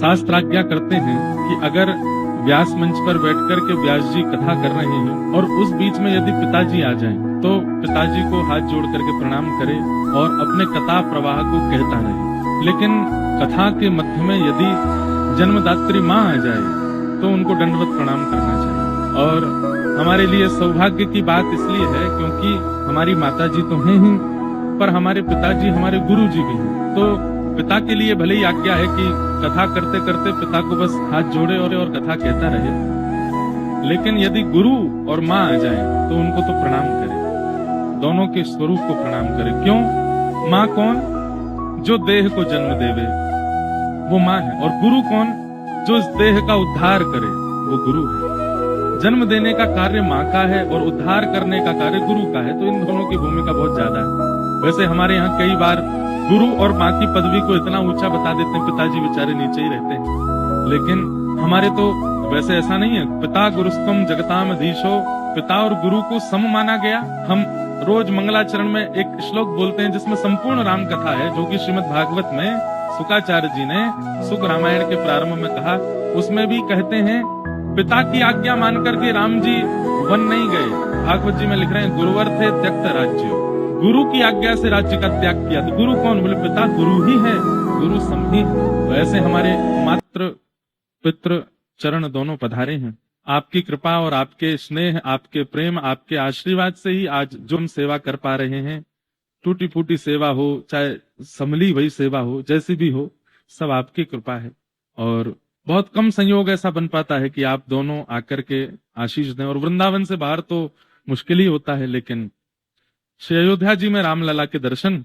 शास्त्राज्ञा करते हैं कि अगर व्यास मंच पर बैठकर के व्यास जी कथा कर रहे हैं और उस बीच में यदि पिताजी आ जाएं, तो पिताजी को हाथ जोड़ करके प्रणाम करे और अपने कथा प्रवाह को कहता रहे। लेकिन कथा के मध्य में यदि जन्मदात्री माँ आ जाए तो उनको दंडवत प्रणाम करना चाहिए। और हमारे लिए सौभाग्य की बात इसलिए है क्योंकि हमारी माता जी तो हैं ही, पर हमारे पिताजी हमारे गुरु जी भी हैं। तो पिता के लिए भले ही आज्ञा है कि कथा करते करते पिता को बस हाथ जोड़े और कथा कहता रहे, लेकिन यदि गुरु और माँ आ जाए तो उनको तो प्रणाम करे, दोनों के स्वरूप को प्रणाम करे। क्यों? माँ कौन? जो देह को जन्म देवे, वो माँ है। और गुरु कौन? जो इस देह का उद्धार करे, वो गुरु है। जन्म देने का कार्य माँ का है और उद्धार करने का कार्य गुरु का है, तो इन दोनों की भूमिका बहुत ज्यादा है। वैसे हमारे यहाँ कई बार गुरु और माँ की पदवी को इतना ऊंचा बता देते हैं, पिताजी बेचारे नीचे ही रहते हैं। लेकिन हमारे तो वैसे ऐसा नहीं है। पिता गुरुस्तम जगताम अधीशो, पिता और गुरु को सम माना गया। हम रोज मंगलाचरण में एक श्लोक बोलते हैं जिसमें संपूर्ण राम कथा है, जो कि श्रीमद् भागवत में शुकाचार्य जी ने शुक रामायण के प्रारंभ में कहा। उसमें भी कहते हैं पिता की आज्ञा मान करके राम जी वन नहीं गए। भागवत जी में लिख रहे हैं गुरुवर थे त्यक्त राज्य, गुरु की आज्ञा से राज्य का त्याग किया। तो गुरु कौन? बोले पिता गुरु ही है, गुरु सम ही। तो ऐसे हमारे मात्र पितृ चरण दोनों पधारे हैं। आपकी कृपा और आपके स्नेह, आपके प्रेम, आपके आशीर्वाद से ही आज जो हम सेवा कर पा रहे हैं, टूटी फूटी सेवा हो चाहे संभली वही सेवा हो, जैसी भी हो, सब आपकी कृपा है। और बहुत कम संयोग ऐसा बन पाता है कि आप दोनों आकर के आशीष दें। और वृंदावन से बाहर तो मुश्किल ही होता है, लेकिन श्री अयोध्या जी में रामलला के दर्शन